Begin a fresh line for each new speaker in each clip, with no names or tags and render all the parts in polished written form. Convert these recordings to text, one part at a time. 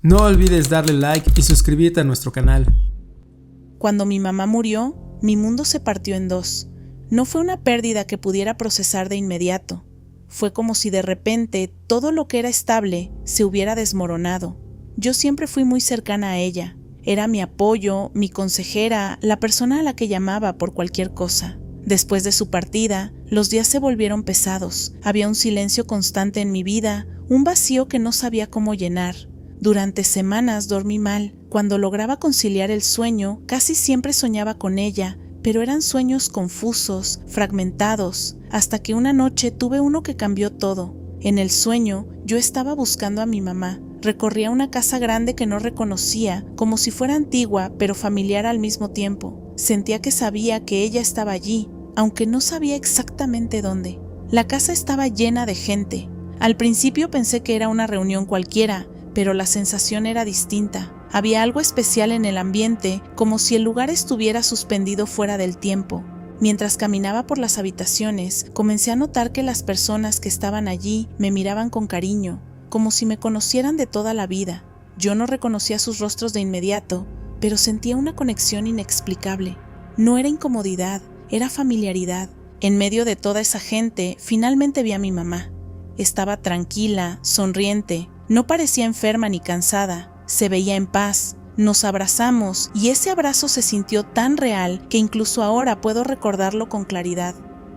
No olvides darle like y suscribirte a nuestro canal.
Cuando mi mamá murió, mi mundo se partió en dos. No fue una pérdida que pudiera procesar de inmediato. Fue como si de repente todo lo que era estable se hubiera desmoronado. Yo siempre fui muy cercana a ella. Era mi apoyo, mi consejera, la persona a la que llamaba por cualquier cosa. Después de su partida, los días se volvieron pesados. Había un silencio constante en mi vida, un vacío que no sabía cómo llenar. Durante semanas dormí mal. Cuando lograba conciliar el sueño, casi siempre soñaba con ella, pero eran sueños confusos, fragmentados, hasta que una noche tuve uno que cambió todo. En el sueño, yo estaba buscando a mi mamá. Recorría una casa grande que no reconocía, como si fuera antigua, pero familiar al mismo tiempo. Sentía que sabía que ella estaba allí, aunque no sabía exactamente dónde. La casa estaba llena de gente. Al principio pensé que era una reunión cualquiera, pero la sensación era distinta. Había algo especial en el ambiente, como si el lugar estuviera suspendido fuera del tiempo. Mientras caminaba por las habitaciones, comencé a notar que las personas que estaban allí me miraban con cariño, como si me conocieran de toda la vida. Yo no reconocía sus rostros de inmediato, pero sentía una conexión inexplicable. No era incomodidad, era familiaridad. En medio de toda esa gente, finalmente vi a mi mamá. Estaba tranquila, sonriente. No parecía enferma ni cansada, se veía en paz. Nos abrazamos y ese abrazo se sintió tan real que incluso ahora puedo recordarlo con claridad.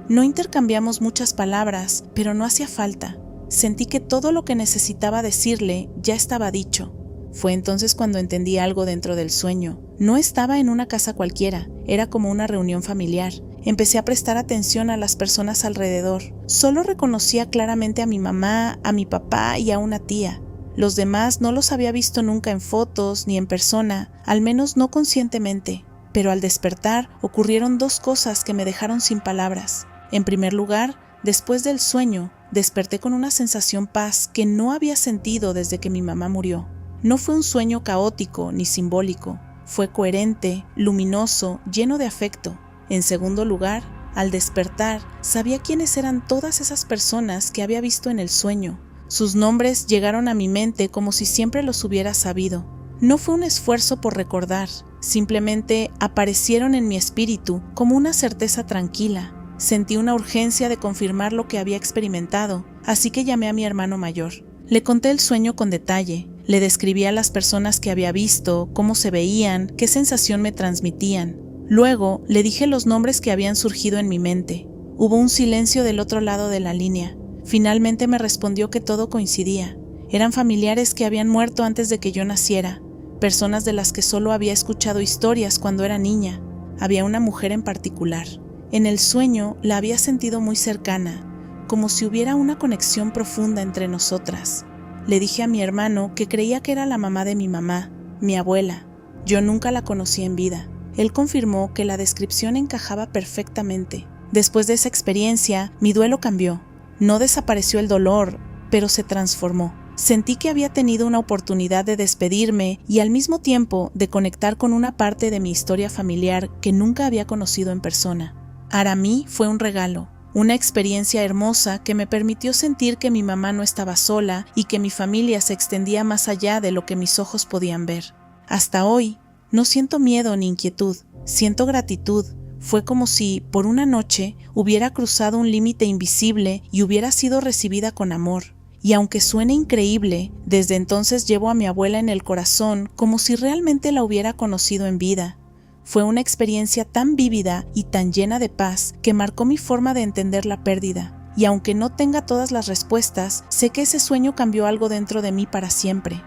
No intercambiamos muchas palabras, pero no hacía falta. Sentí que todo lo que necesitaba decirle ya estaba dicho. Fue entonces cuando entendí algo dentro del sueño. No estaba en una casa cualquiera, era como una reunión familiar. Empecé a prestar atención a las personas alrededor. Solo reconocía claramente a mi mamá, a mi papá y a una tía. Los demás no los había visto nunca en fotos ni en persona, al menos no conscientemente. Pero al despertar ocurrieron dos cosas que me dejaron sin palabras. En primer lugar, después del sueño, desperté con una sensación paz que no había sentido desde que mi mamá murió. No fue un sueño caótico ni simbólico. Fue coherente, luminoso, lleno de afecto. En segundo lugar, al despertar, sabía quiénes eran todas esas personas que había visto en el sueño. Sus nombres llegaron a mi mente como si siempre los hubiera sabido. No fue un esfuerzo por recordar, simplemente aparecieron en mi espíritu como una certeza tranquila. Sentí una urgencia de confirmar lo que había experimentado, así que llamé a mi hermano mayor. Le conté el sueño con detalle, le describí a las personas que había visto, cómo se veían, qué sensación me transmitían. Luego le dije los nombres que habían surgido en mi mente. Hubo un silencio del otro lado de la línea. Finalmente me respondió que todo coincidía. Eran familiares que habían muerto antes de que yo naciera, personas de las que solo había escuchado historias cuando era niña. Había una mujer en particular. En el sueño la había sentido muy cercana, como si hubiera una conexión profunda entre nosotras. Le dije a mi hermano que creía que era la mamá de mi mamá, mi abuela. Yo nunca la conocí en vida. Él confirmó que la descripción encajaba perfectamente. Después de esa experiencia, mi duelo cambió. No desapareció el dolor, pero se transformó. Sentí que había tenido una oportunidad de despedirme y al mismo tiempo de conectar con una parte de mi historia familiar que nunca había conocido en persona. Para mí fue un regalo, una experiencia hermosa que me permitió sentir que mi mamá no estaba sola y que mi familia se extendía más allá de lo que mis ojos podían ver. Hasta hoy, no siento miedo ni inquietud, siento gratitud. Fue como si, por una noche, hubiera cruzado un límite invisible y hubiera sido recibida con amor. Y aunque suene increíble, desde entonces llevo a mi abuela en el corazón como si realmente la hubiera conocido en vida. Fue una experiencia tan vívida y tan llena de paz que marcó mi forma de entender la pérdida. Y aunque no tenga todas las respuestas, sé que ese sueño cambió algo dentro de mí para siempre.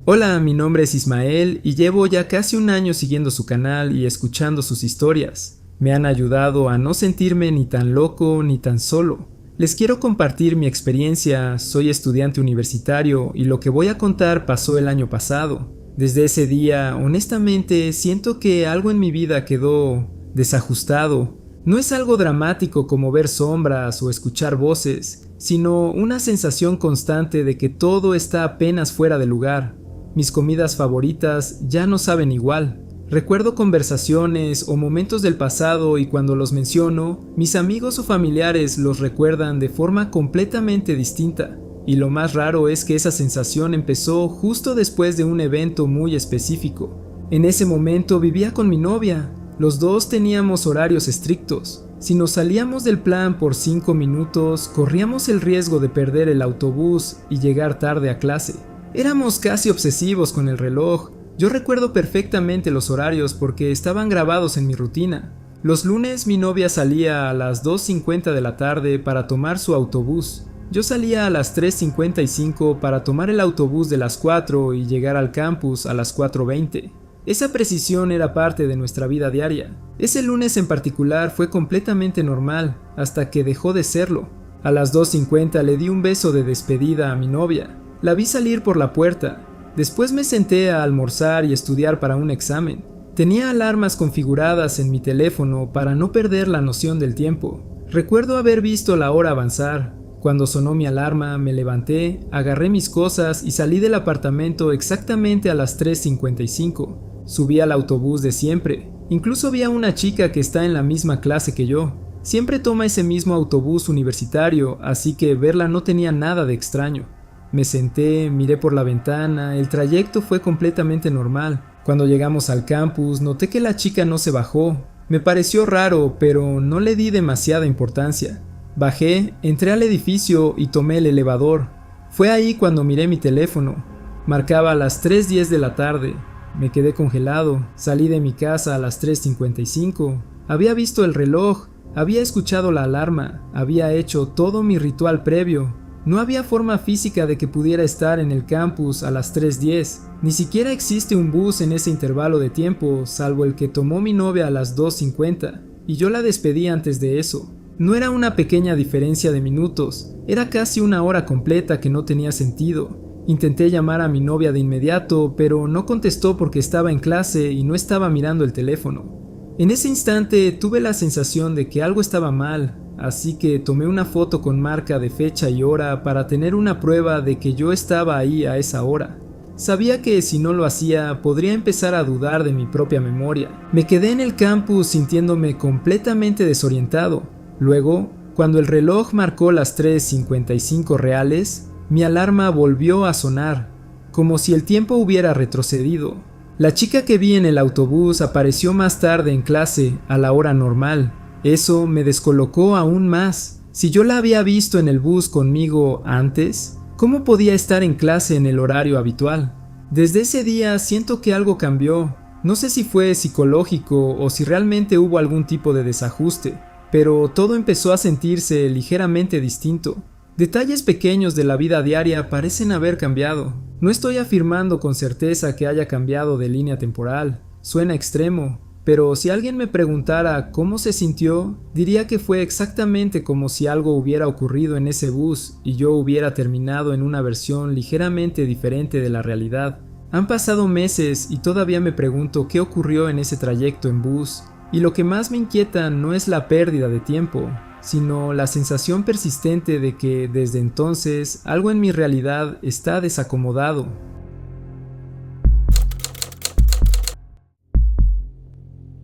Hola, mi nombre es Ismael y llevo ya casi un año siguiendo su canal y escuchando sus historias. Me han ayudado a no sentirme ni tan loco ni tan solo. Les quiero compartir mi experiencia, soy estudiante universitario y lo que voy a contar pasó el año pasado. Desde ese día, honestamente, siento que algo en mi vida quedó desajustado. No es algo dramático como ver sombras o escuchar voces, sino una sensación constante de que todo está apenas fuera de lugar. Mis comidas favoritas ya no saben igual. Recuerdo conversaciones o momentos del pasado y cuando los menciono, mis amigos o familiares los recuerdan de forma completamente distinta. Y lo más raro es que esa sensación empezó justo después de un evento muy específico. En ese momento vivía con mi novia. Los dos teníamos horarios estrictos. Si nos salíamos del plan por 5 minutos, corríamos el riesgo de perder el autobús y llegar tarde a clase. Éramos casi obsesivos con el reloj. Yo recuerdo perfectamente los horarios porque estaban grabados en mi rutina. Los lunes mi novia salía a las 2:50 de la tarde para tomar su autobús. Yo salía a las 3:55 para tomar el autobús de las 4 y llegar al campus a las 4:20. Esa precisión era parte de nuestra vida diaria. Ese lunes en particular fue completamente normal, hasta que dejó de serlo. A las 2:50 le di un beso de despedida a mi novia. La vi salir por la puerta. Después me senté a almorzar y estudiar para un examen. Tenía alarmas configuradas en mi teléfono para no perder la noción del tiempo. Recuerdo haber visto la hora avanzar. Cuando sonó mi alarma, me levanté, agarré mis cosas y salí del apartamento exactamente a las 3:55. Subí al autobús de siempre. Incluso vi a una chica que está en la misma clase que yo. Siempre toma ese mismo autobús universitario, así que verla no tenía nada de extraño. Me senté, miré por la ventana, el trayecto fue completamente normal. Cuando llegamos al campus, noté que la chica no se bajó. Me pareció raro, pero no le di demasiada importancia. Bajé, entré al edificio y tomé el elevador. Fue ahí cuando miré mi teléfono. Marcaba las 3:10 de la tarde. Me quedé congelado. Salí de mi casa a las 3:55. Había visto el reloj, había escuchado la alarma, había hecho todo mi ritual previo. No había forma física de que pudiera estar en el campus a las 3:10. Ni siquiera existe un bus en ese intervalo de tiempo, salvo el que tomó mi novia a las 2:50, y yo la despedí antes de eso. No era una pequeña diferencia de minutos, era casi una hora completa que no tenía sentido. Intenté llamar a mi novia de inmediato, pero no contestó porque estaba en clase y no estaba mirando el teléfono. En ese instante tuve la sensación de que algo estaba mal. Así que tomé una foto con marca de fecha y hora para tener una prueba de que yo estaba ahí a esa hora. Sabía que si no lo hacía podría empezar a dudar de mi propia memoria. Me quedé en el campus sintiéndome completamente desorientado. Luego, cuando el reloj marcó las 3:55 reales, mi alarma volvió a sonar, como si el tiempo hubiera retrocedido. La chica que vi en el autobús apareció más tarde en clase, a la hora normal. Eso me descolocó aún más. Si yo la había visto en el bus conmigo antes, ¿cómo podía estar en clase en el horario habitual? Desde ese día siento que algo cambió. No sé si fue psicológico o si realmente hubo algún tipo de desajuste, pero todo empezó a sentirse ligeramente distinto. Detalles pequeños de la vida diaria parecen haber cambiado. No estoy afirmando con certeza que haya cambiado de línea temporal. Suena extremo. Pero si alguien me preguntara cómo se sintió, diría que fue exactamente como si algo hubiera ocurrido en ese bus y yo hubiera terminado en una versión ligeramente diferente de la realidad. Han pasado meses y todavía me pregunto qué ocurrió en ese trayecto en bus, y lo que más me inquieta no es la pérdida de tiempo, sino la sensación persistente de que desde entonces algo en mi realidad está desacomodado.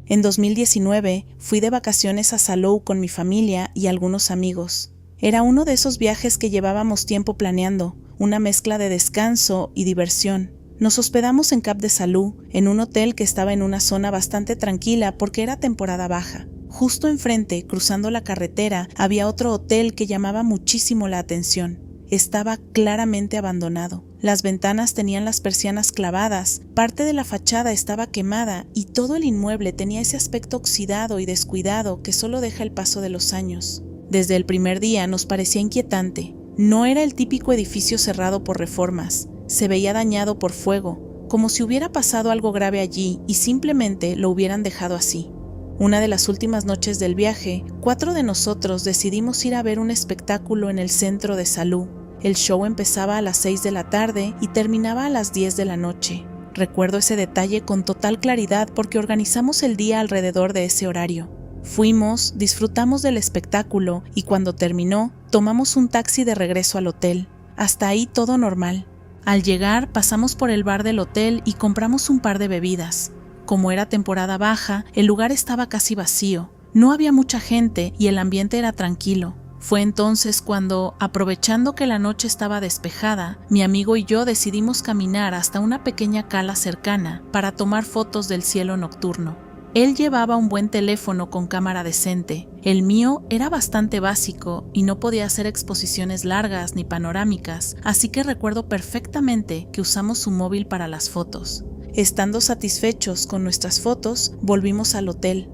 En 2019 fui de vacaciones a Salou con mi familia y algunos amigos. Era uno de esos viajes que llevábamos tiempo planeando, una mezcla de descanso y diversión. Nos hospedamos en Cap de Salou, en un hotel que estaba en una zona bastante tranquila porque era temporada baja. Justo enfrente, cruzando la carretera, había otro hotel que llamaba muchísimo la atención. Estaba claramente abandonado. Las ventanas tenían las persianas clavadas, parte de la fachada estaba quemada y todo el inmueble tenía ese aspecto oxidado y descuidado que solo deja el paso de los años. Desde el primer día nos parecía inquietante. No era el típico edificio cerrado por reformas, se veía dañado por fuego, como si hubiera pasado algo grave allí y simplemente lo hubieran dejado así. Una de las últimas noches del viaje, 4 de nosotros decidimos ir a ver un espectáculo en el centro de Salou. El show empezaba a las 6 de la tarde y terminaba a las 10 de la noche. Recuerdo ese detalle con total claridad porque organizamos el día alrededor de ese horario. Fuimos, disfrutamos del espectáculo y cuando terminó, tomamos un taxi de regreso al hotel. Hasta ahí todo normal. Al llegar, pasamos por el bar del hotel y compramos un par de bebidas. Como era temporada baja, el lugar estaba casi vacío. No había mucha gente y el ambiente era tranquilo. Fue entonces cuando, aprovechando que la noche estaba despejada, mi amigo y yo decidimos caminar hasta una pequeña cala cercana para tomar fotos del cielo nocturno. Él llevaba un buen teléfono con cámara decente. El mío era bastante básico y no podía hacer exposiciones largas ni panorámicas, así que recuerdo perfectamente que usamos su móvil para las fotos. Estando satisfechos con nuestras fotos, volvimos al hotel.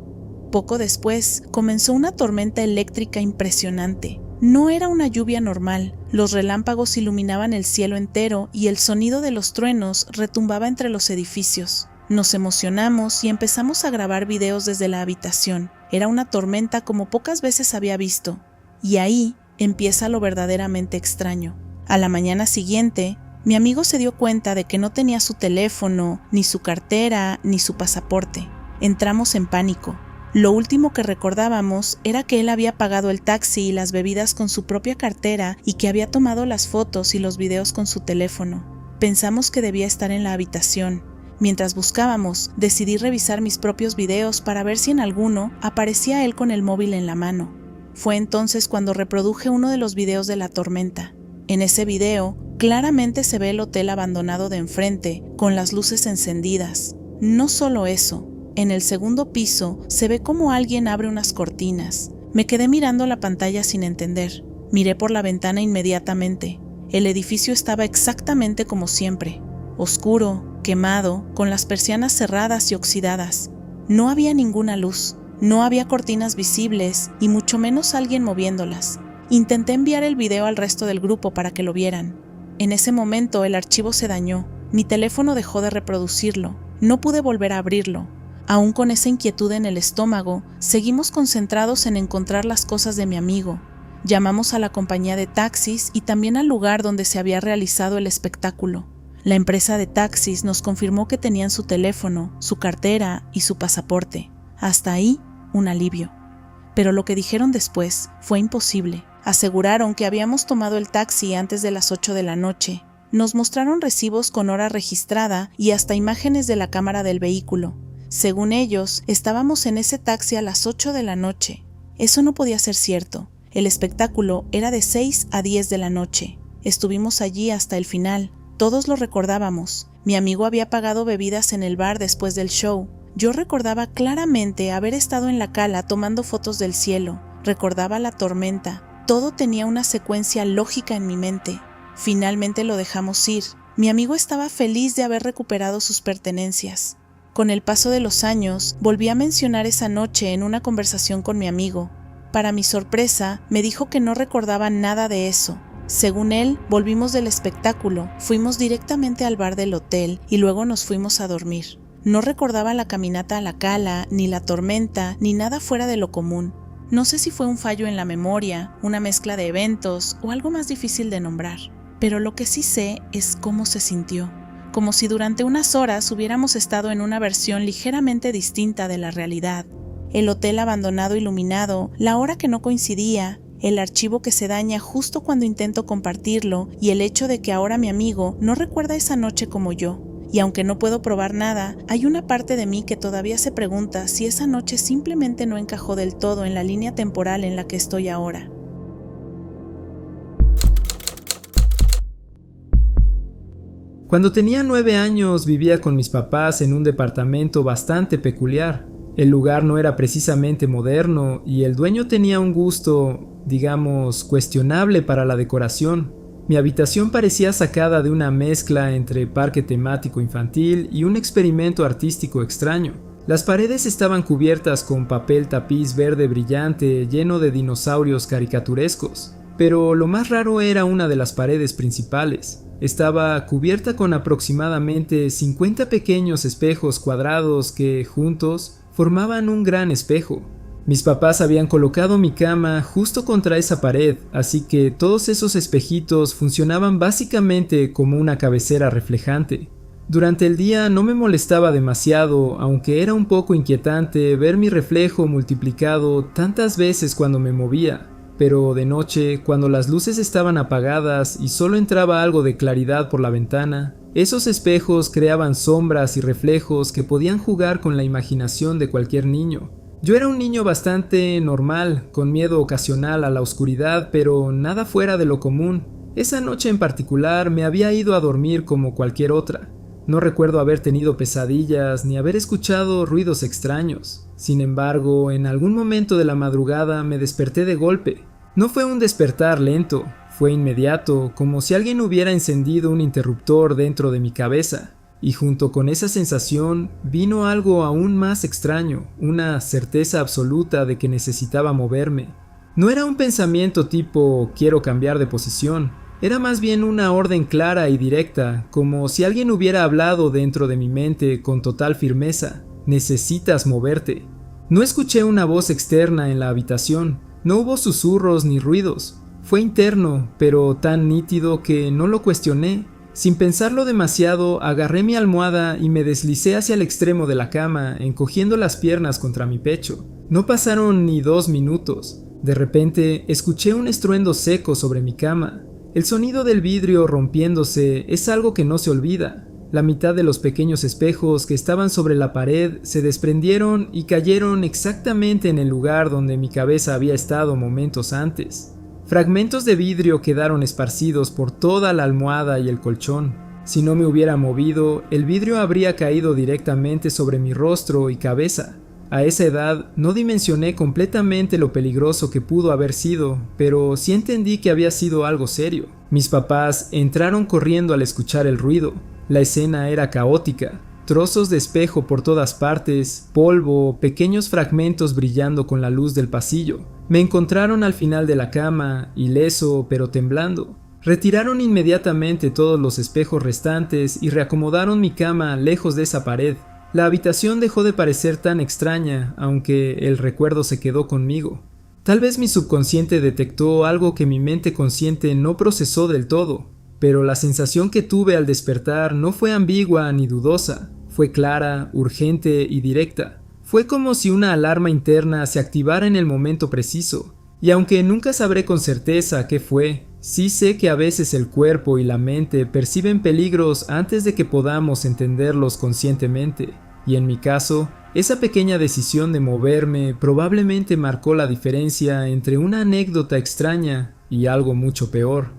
Poco después, comenzó una tormenta eléctrica impresionante. No era una lluvia normal, los relámpagos iluminaban el cielo entero y el sonido de los truenos retumbaba entre los edificios. Nos emocionamos y empezamos a grabar videos desde la habitación. Era una tormenta como pocas veces había visto. Y ahí empieza lo verdaderamente extraño. A la mañana siguiente, mi amigo se dio cuenta de que no tenía su teléfono, ni su cartera, ni su pasaporte. Entramos en pánico. Lo último que recordábamos era que él había pagado el taxi y las bebidas con su propia cartera y que había tomado las fotos y los videos con su teléfono. Pensamos que debía estar en la habitación. Mientras buscábamos, decidí revisar mis propios videos para ver si en alguno aparecía él con el móvil en la mano. Fue entonces cuando reproduje uno de los videos de la tormenta. En ese video, claramente se ve el hotel abandonado de enfrente, con las luces encendidas. No solo eso, en el segundo piso se ve como alguien abre unas cortinas. Me quedé mirando la pantalla sin entender. Miré por la ventana inmediatamente. El edificio estaba exactamente como siempre. Oscuro, quemado, con las persianas cerradas y oxidadas. No había ninguna luz, no había cortinas visibles y mucho menos alguien moviéndolas. Intenté enviar el video al resto del grupo para que lo vieran. En ese momento el archivo se dañó, mi teléfono dejó de reproducirlo, no pude volver a abrirlo. Aún con esa inquietud en el estómago, seguimos concentrados en encontrar las cosas de mi amigo. Llamamos a la compañía de taxis y también al lugar donde se había realizado el espectáculo. La empresa de taxis nos confirmó que tenían su teléfono, su cartera y su pasaporte. Hasta ahí, un alivio. Pero lo que dijeron después fue imposible. Aseguraron que habíamos tomado el taxi antes de las 8 de la noche. Nos mostraron recibos con hora registrada y hasta imágenes de la cámara del vehículo. Según ellos, estábamos en ese taxi a las 8 de la noche. Eso no podía ser cierto. El espectáculo era de 6 a 10 de la noche. Estuvimos allí hasta el final. Todos lo recordábamos. Mi amigo había pagado bebidas en el bar después del show. Yo recordaba claramente haber estado en la cala tomando fotos del cielo. Recordaba la tormenta. Todo tenía una secuencia lógica en mi mente. Finalmente lo dejamos ir. Mi amigo estaba feliz de haber recuperado sus pertenencias. Con el paso de los años, volví a mencionar esa noche en una conversación con mi amigo. Para mi sorpresa, me dijo que no recordaba nada de eso. Según él, volvimos del espectáculo, fuimos directamente al bar del hotel y luego nos fuimos a dormir. No recordaba la caminata a la cala, ni la tormenta, ni nada fuera de lo común. No sé si fue un fallo en la memoria, una mezcla de eventos o algo más difícil de nombrar. Pero lo que sí sé es cómo se sintió. Como si durante unas horas hubiéramos estado en una versión ligeramente distinta de la realidad. El hotel abandonado iluminado, la hora que no coincidía, el archivo que se daña justo cuando intento compartirlo y el hecho de que ahora mi amigo no recuerda esa noche como yo. Y aunque no puedo probar nada, hay una parte de mí que todavía se pregunta si esa noche simplemente no encajó del todo en la línea temporal en la que estoy ahora.
Cuando tenía 9 años vivía con mis papás en un departamento bastante peculiar. El lugar no era precisamente moderno y el dueño tenía un gusto, digamos, cuestionable para la decoración. Mi habitación parecía sacada de una mezcla entre parque temático infantil y un experimento artístico extraño. Las paredes estaban cubiertas con papel tapiz verde brillante lleno de dinosaurios caricaturescos, pero lo más raro era una de las paredes principales. Estaba cubierta con aproximadamente 50 pequeños espejos cuadrados que, juntos, formaban un gran espejo. Mis papás habían colocado mi cama justo contra esa pared, así que todos esos espejitos funcionaban básicamente como una cabecera reflejante. Durante el día no me molestaba demasiado, aunque era un poco inquietante ver mi reflejo multiplicado tantas veces cuando me movía. Pero de noche, cuando las luces estaban apagadas y solo entraba algo de claridad por la ventana, Esos espejos creaban sombras y reflejos que podían jugar con la imaginación de cualquier niño. Yo era un niño bastante normal, con miedo ocasional a la oscuridad, pero nada fuera de lo común. Esa noche en particular me había ido a dormir como cualquier otra. No recuerdo haber tenido pesadillas ni haber escuchado ruidos extraños. Sin embargo, en algún momento de la madrugada me desperté de golpe. No fue un despertar lento, fue inmediato, como si alguien hubiera encendido un interruptor dentro de mi cabeza. Y junto con esa sensación vino algo aún más extraño, una certeza absoluta de que necesitaba moverme. No era un pensamiento tipo quiero cambiar de posición, era más bien una orden clara y directa, como si alguien hubiera hablado dentro de mi mente con total firmeza: necesitas moverte. No escuché una voz externa en la habitación, no hubo susurros ni ruidos. Fue interno, pero tan nítido que no lo cuestioné. Sin pensarlo demasiado, agarré mi almohada y me deslicé hacia el extremo de la cama, encogiendo las piernas contra mi pecho. No pasaron ni 2 minutos. De repente, escuché un estruendo seco sobre mi cama. El sonido del vidrio rompiéndose es algo que no se olvida. La mitad de los pequeños espejos que estaban sobre la pared se desprendieron y cayeron exactamente en el lugar donde mi cabeza había estado momentos antes. Fragmentos de vidrio quedaron esparcidos por toda la almohada y el colchón. Si no me hubiera movido, el vidrio habría caído directamente sobre mi rostro y cabeza. A esa edad no dimensioné completamente lo peligroso que pudo haber sido, pero sí entendí que había sido algo serio. Mis papás entraron corriendo al escuchar el ruido. La escena era caótica. Trozos de espejo por todas partes, polvo, pequeños fragmentos brillando con la luz del pasillo. Me encontraron al final de la cama, ileso pero temblando. Retiraron inmediatamente todos los espejos restantes y reacomodaron mi cama lejos de esa pared. La habitación dejó de parecer tan extraña, aunque el recuerdo se quedó conmigo. Tal vez mi subconsciente detectó algo que mi mente consciente no procesó del todo, pero la sensación que tuve al despertar no fue ambigua ni dudosa. Fue clara, urgente y directa. Fue como si una alarma interna se activara en el momento preciso. Y aunque nunca sabré con certeza qué fue, sí sé que a veces el cuerpo y la mente perciben peligros antes de que podamos entenderlos conscientemente. Y en mi caso, esa pequeña decisión de moverme probablemente marcó la diferencia entre una anécdota extraña y algo mucho peor.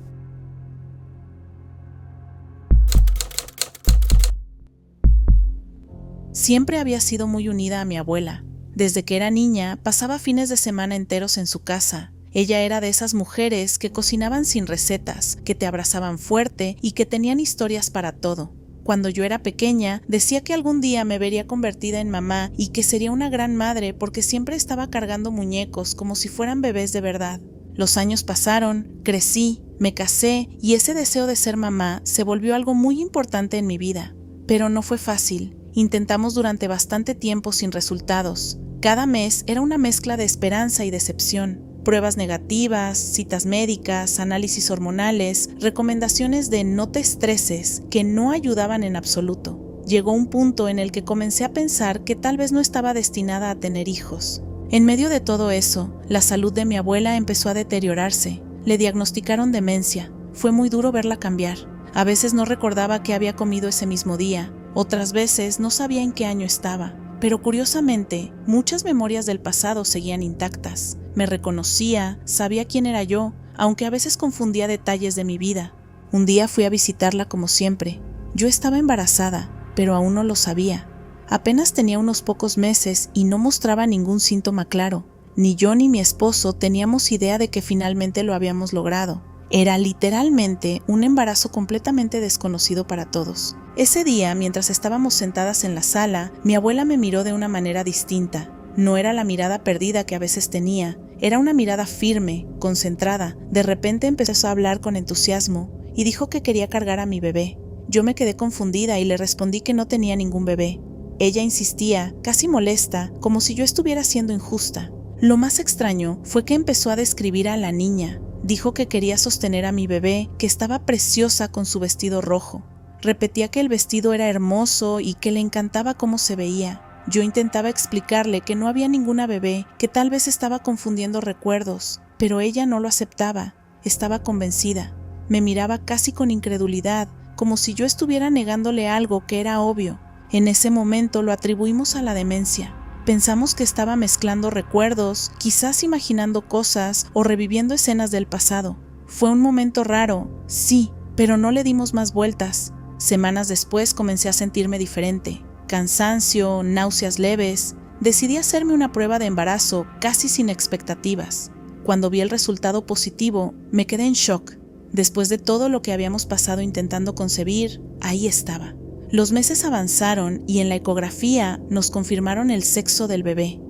Siempre había sido muy unida a mi abuela. Desde que era niña, pasaba fines de semana enteros en su casa. Ella era de esas mujeres que cocinaban sin recetas, que te abrazaban fuerte y que tenían historias para todo. Cuando yo era pequeña, decía que algún día me vería convertida en mamá y que sería una gran madre porque siempre estaba cargando muñecos como si fueran bebés de verdad. Los años pasaron, crecí, me casé y ese deseo de ser mamá se volvió algo muy importante en mi vida. Pero no fue fácil. Intentamos durante bastante tiempo sin resultados. Cada mes era una mezcla de esperanza y decepción. Pruebas negativas, citas médicas, análisis hormonales, recomendaciones de no te estreses que no ayudaban en absoluto. Llegó un punto en el que comencé a pensar que tal vez no estaba destinada a tener hijos. En medio de todo eso, la salud de mi abuela empezó a deteriorarse. Le diagnosticaron demencia. Fue muy duro verla cambiar. A veces no recordaba qué había comido ese mismo día. Otras veces no sabía en qué año estaba, pero curiosamente, muchas memorias del pasado seguían intactas. Me reconocía, sabía quién era yo, aunque a veces confundía detalles de mi vida. Un día fui a visitarla como siempre. Yo estaba embarazada, pero aún no lo sabía. Apenas tenía unos pocos meses y no mostraba ningún síntoma claro. Ni yo ni mi esposo teníamos idea de que finalmente lo habíamos logrado. Era literalmente un embarazo completamente desconocido para todos. Ese día, mientras estábamos sentadas en la sala, mi abuela me miró de una manera distinta. No era la mirada perdida que a veces tenía, era una mirada firme, concentrada. De repente empezó a hablar con entusiasmo y dijo que quería cargar a mi bebé. Yo me quedé confundida y le respondí que no tenía ningún bebé. Ella insistía, casi molesta, como si yo estuviera siendo injusta. Lo más extraño fue que empezó a describir a la niña. Dijo que quería sostener a mi bebé, que estaba preciosa con su vestido rojo. Repetía que el vestido era hermoso y que le encantaba cómo se veía. Yo intentaba explicarle que no había ninguna bebé, que tal vez estaba confundiendo recuerdos, pero ella no lo aceptaba. Estaba convencida. Me miraba casi con incredulidad, como si yo estuviera negándole algo que era obvio. En ese momento lo atribuimos a la demencia. Pensamos que estaba mezclando recuerdos, quizás imaginando cosas o reviviendo escenas del pasado. Fue un momento raro, sí, pero no le dimos más vueltas. Semanas después comencé a sentirme diferente. Cansancio, náuseas leves. Decidí hacerme una prueba de embarazo casi sin expectativas. Cuando vi el resultado positivo, me quedé en shock. Después de todo lo que habíamos pasado intentando concebir, ahí estaba. Los meses avanzaron y en la ecografía nos confirmaron el sexo del bebé.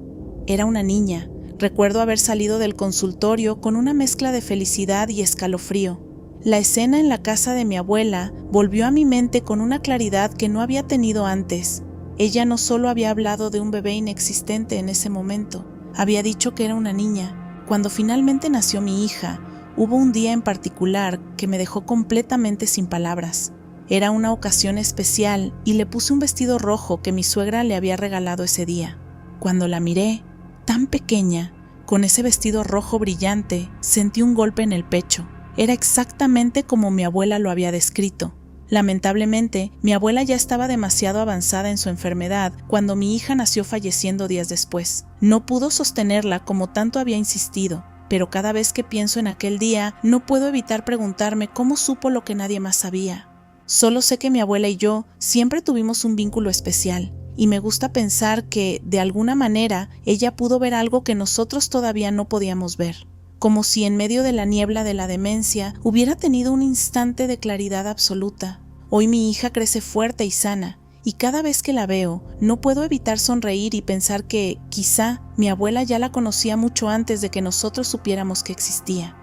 Era una niña. Recuerdo haber salido del consultorio con una mezcla de felicidad y escalofrío. La escena en la casa de mi abuela volvió a mi mente con una claridad que no había tenido antes. Ella no solo había hablado de un bebé inexistente en ese momento, había dicho que era una niña. Cuando finalmente nació mi hija, hubo un día en particular que me dejó completamente sin palabras. Era una ocasión especial y le puse un vestido rojo que mi suegra le había regalado ese día. Cuando la miré, tan pequeña, con ese vestido rojo brillante, sentí un golpe en el pecho. Era exactamente como mi abuela lo había descrito. Lamentablemente, mi abuela ya estaba demasiado avanzada en su enfermedad cuando mi hija nació, falleciendo días después. No pudo sostenerla como tanto había insistido, pero cada vez que pienso en aquel día, no puedo evitar preguntarme cómo supo lo que nadie más sabía. Solo sé que mi abuela y yo siempre tuvimos un vínculo especial, y me gusta pensar que, de alguna manera, ella pudo ver algo que nosotros todavía no podíamos ver. Como si en medio de la niebla de la demencia hubiera tenido un instante de claridad absoluta. Hoy mi hija crece fuerte y sana, y cada vez que la veo, no puedo evitar sonreír y pensar que, quizá, mi abuela ya la conocía mucho antes de que nosotros supiéramos que existía.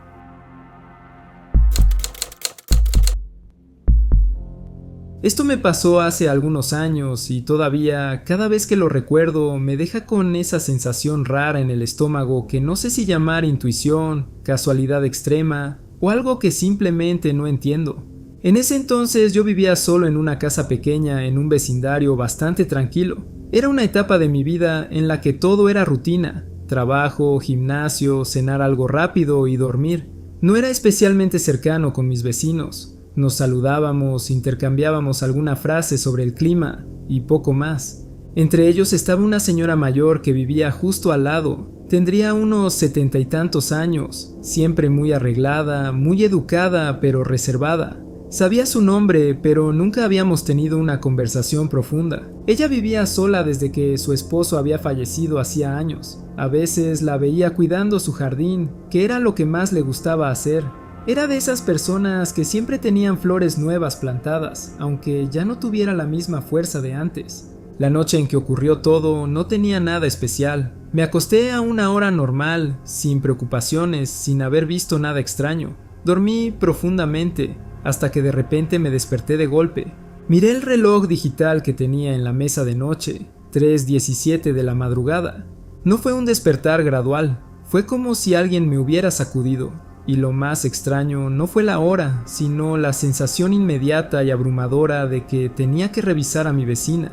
Esto me pasó hace algunos años y todavía, cada vez que lo recuerdo, me deja con esa sensación rara en el estómago que no sé si llamar intuición, casualidad extrema o algo que simplemente no entiendo. En ese entonces yo vivía solo en una casa pequeña en un vecindario bastante tranquilo. Era una etapa de mi vida en la que todo era rutina: trabajo, gimnasio, cenar algo rápido y dormir. No era especialmente cercano con mis vecinos. Nos saludábamos, intercambiábamos alguna frase sobre el clima y poco más. Entre ellos estaba una señora mayor que vivía justo al lado. Tendría unos 70 y tantos años, siempre muy arreglada, muy educada pero reservada. Sabía su nombre, pero nunca habíamos tenido una conversación profunda. Ella vivía sola desde que su esposo había fallecido hacía años. A veces la veía cuidando su jardín, que era lo que más le gustaba hacer. Era de esas personas que siempre tenían flores nuevas plantadas, aunque ya no tuviera la misma fuerza de antes. La noche en que ocurrió todo no tenía nada especial. Me acosté a una hora normal, sin preocupaciones, sin haber visto nada extraño. Dormí profundamente, hasta que de repente me desperté de golpe. Miré el reloj digital que tenía en la mesa de noche, 3:17 de la madrugada. No fue un despertar gradual, fue como si alguien me hubiera sacudido. Y lo más extraño no fue la hora, sino la sensación inmediata y abrumadora de que tenía que revisar a mi vecina.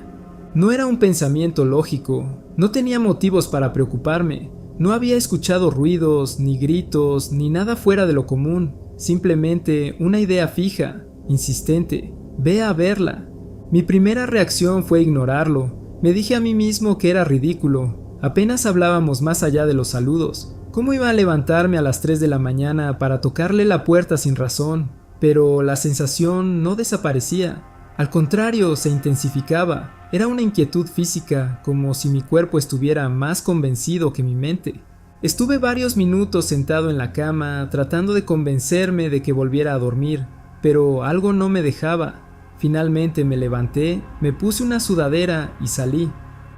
No era un pensamiento lógico, no tenía motivos para preocuparme, no había escuchado ruidos, ni gritos, ni nada fuera de lo común, simplemente una idea fija, insistente: ve a verla. Mi primera reacción fue ignorarlo. Me dije a mí mismo que era ridículo, apenas hablábamos más allá de los saludos. ¿Cómo iba a levantarme a las 3 de la mañana para tocarle la puerta sin razón? Pero la sensación no desaparecía. Al contrario, se intensificaba. Era una inquietud física, como si mi cuerpo estuviera más convencido que mi mente. Estuve varios minutos sentado en la cama, tratando de convencerme de que volviera a dormir, pero algo no me dejaba. Finalmente me levanté, me puse una sudadera y salí.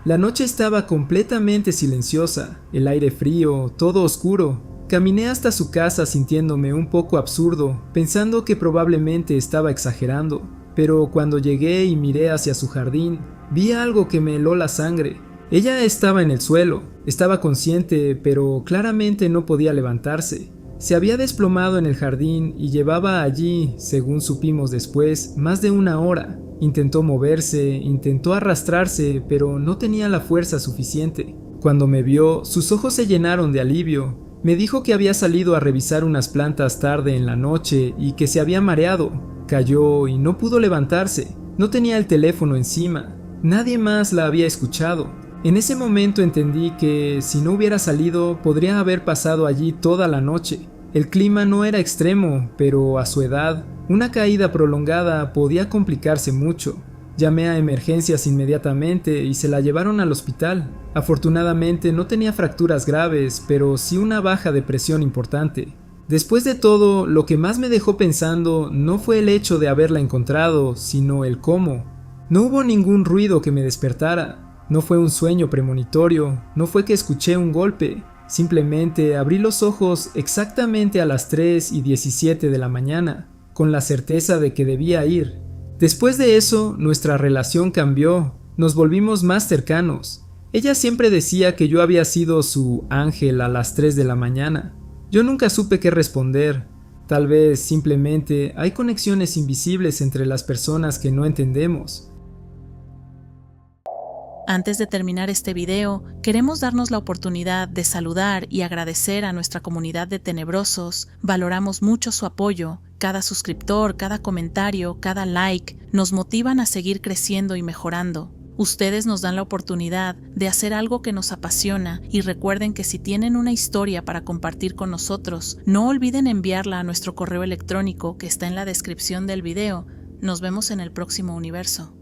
La noche estaba completamente silenciosa, el aire frío, todo oscuro. Caminé hasta su casa sintiéndome un poco absurdo, pensando que probablemente estaba exagerando. Pero cuando llegué y miré hacia su jardín, vi algo que me heló la sangre. Ella estaba en el suelo, estaba consciente, pero claramente no podía levantarse. Se había desplomado en el jardín y llevaba allí, según supimos después, más de una hora. Intentó moverse, intentó arrastrarse, pero no tenía la fuerza suficiente. Cuando me vio, sus ojos se llenaron de alivio. Me dijo que había salido a revisar unas plantas tarde en la noche y que se había mareado. cayó y no pudo levantarse. No tenía el teléfono encima. Nadie más la había escuchado. En ese momento entendí que si no hubiera salido, podría haber pasado allí toda la noche. El clima no era extremo, pero a su edad, una caída prolongada podía complicarse mucho. Llamé a emergencias inmediatamente y se la llevaron al hospital. Afortunadamente no tenía fracturas graves, pero sí una baja de presión importante. Después de todo, lo que más me dejó pensando no fue el hecho de haberla encontrado, sino el cómo. No hubo ningún ruido que me despertara. No fue un sueño premonitorio, no fue que escuché un golpe. Simplemente abrí los ojos exactamente a las 3:17 de la mañana, con la certeza de que debía ir. Después de eso, nuestra relación cambió, nos volvimos más cercanos. Ella siempre decía que yo había sido su ángel a las 3 de la mañana. Yo nunca supe qué responder. Tal vez simplemente hay conexiones invisibles entre las personas que no entendemos.
Antes de terminar este video, queremos darnos la oportunidad de saludar y agradecer a nuestra comunidad de tenebrosos. Valoramos mucho su apoyo. Cada suscriptor, cada comentario, cada like nos motivan a seguir creciendo y mejorando. Ustedes nos dan la oportunidad de hacer algo que nos apasiona y recuerden que si tienen una historia para compartir con nosotros, no olviden enviarla a nuestro correo electrónico que está en la descripción del video. Nos vemos en el próximo universo.